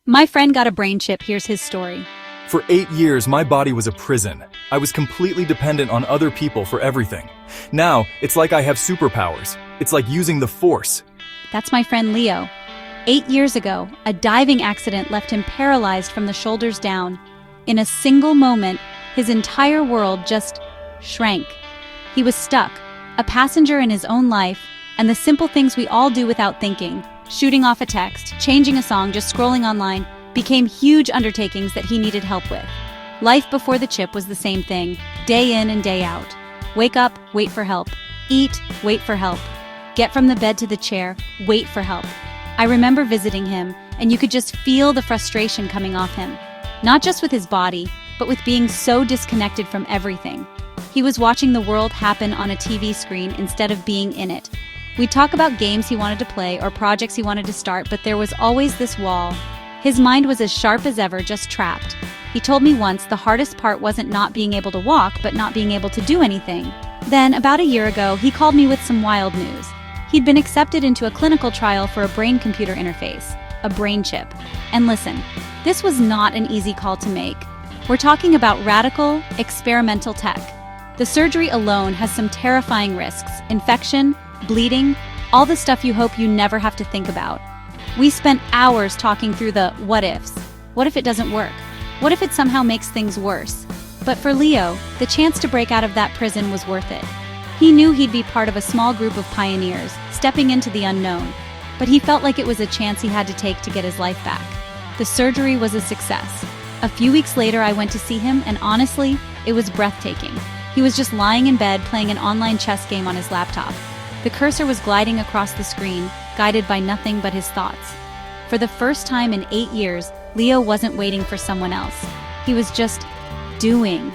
My friend got a brain chip. Here's his story. For 8 years, my body was a prison. I was completely dependent on other people for everything. Now, it's like I have superpowers. It's like using the Force. That's my friend Leo. 8 years ago, a diving accident left him paralyzed from the shoulders down. In a single moment, his entire world just shrank. He was stuck, a passenger in his own life, and the simple things we all do without thinking, shooting off a text, changing a song, just scrolling online, became huge undertakings that he needed help with. Life before the chip was the same thing, day in and day out. Wake up, wait for help. Eat, wait for help. Get from the bed to the chair, wait for help. I remember visiting him, and you could just feel the frustration coming off him. Not just with his body, but with being so disconnected from everything. He was watching the world happen on a TV screen instead of being in it. We'd talk about games he wanted to play or projects he wanted to start, but there was always this wall. His mind was as sharp as ever, just trapped. He told me once the hardest part wasn't not being able to walk, but not being able to do anything. Then, about a year ago, he called me with some wild news. He'd been accepted into a clinical trial for a brain-computer interface, a brain chip. And listen, this was not an easy call to make. We're talking about radical, experimental tech. The surgery alone has some terrifying risks: infection, bleeding, all the stuff you hope you never have to think about. We spent hours talking through the what-ifs. What if it doesn't work? What if it somehow makes things worse? But for Leo, the chance to break out of that prison was worth it. He knew he'd be part of a small group of pioneers, stepping into the unknown, but he felt like it was a chance he had to take to get his life back. The surgery was a success. A few weeks later, I went to see him, and honestly, it was breathtaking. He was just lying in bed playing an online chess game on his laptop. The cursor was gliding across the screen, guided by nothing but his thoughts. For the first time in 8 years, Leo wasn't waiting for someone else. He was just doing.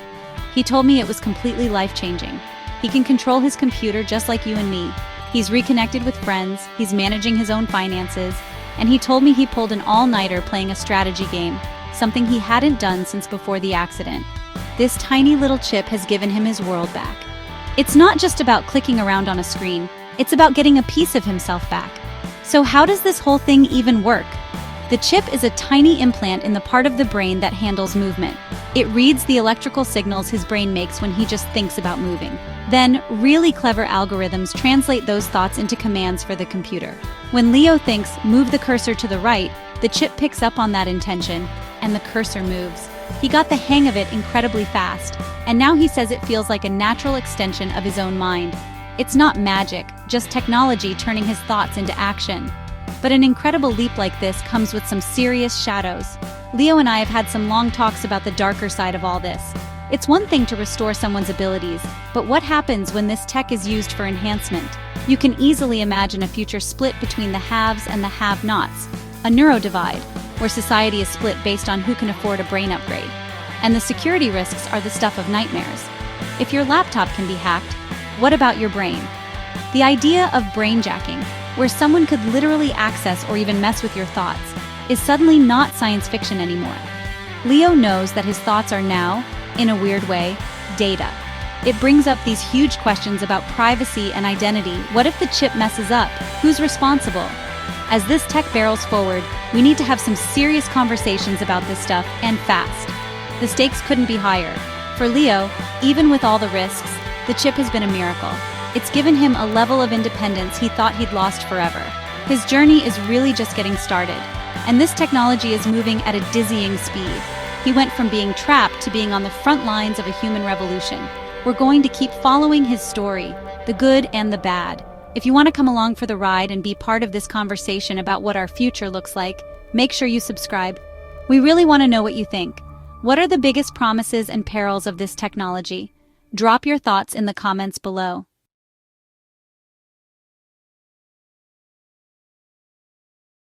He told me it was completely life-changing. He can control his computer just like you and me. He's reconnected with friends, he's managing his own finances, and he told me he pulled an all-nighter playing a strategy game, something he hadn't done since before the accident. This tiny little chip has given him his world back. It's not just about clicking around on a screen, it's about getting a piece of himself back. So how does this whole thing even work? The chip is a tiny implant in the part of the brain that handles movement. It reads the electrical signals his brain makes when he just thinks about moving. Then, really clever algorithms translate those thoughts into commands for the computer. When Leo thinks, "Move the cursor to the right," the chip picks up on that intention, and the cursor moves. He got the hang of it incredibly fast, and now he says it feels like a natural extension of his own mind. It's not magic, just technology turning his thoughts into action. But an incredible leap like this comes with some serious shadows. Leo and I have had some long talks about the darker side of all this. It's one thing to restore someone's abilities, but what happens when this tech is used for enhancement? You can easily imagine a future split between the haves and the have-nots, a neurodivide, where society is split based on who can afford a brain upgrade. And the security risks are the stuff of nightmares. If your laptop can be hacked, what about your brain? The idea of brainjacking, where someone could literally access or even mess with your thoughts, is suddenly not science fiction anymore. Leo knows that his thoughts are now, in a weird way, data. It brings up these huge questions about privacy and identity. What if the chip messes up? Who's responsible? As this tech barrels forward, we need to have some serious conversations about this stuff, and fast. The stakes couldn't be higher. For Leo, even with all the risks, the chip has been a miracle. It's given him a level of independence he thought he'd lost forever. His journey is really just getting started, and this technology is moving at a dizzying speed. He went from being trapped to being on the front lines of a human revolution. We're going to keep following his story, the good and the bad. If you want to come along for the ride and be part of this conversation about what our future looks like, make sure you subscribe. We really want to know what you think. What are the biggest promises and perils of this technology? Drop your thoughts in the comments below.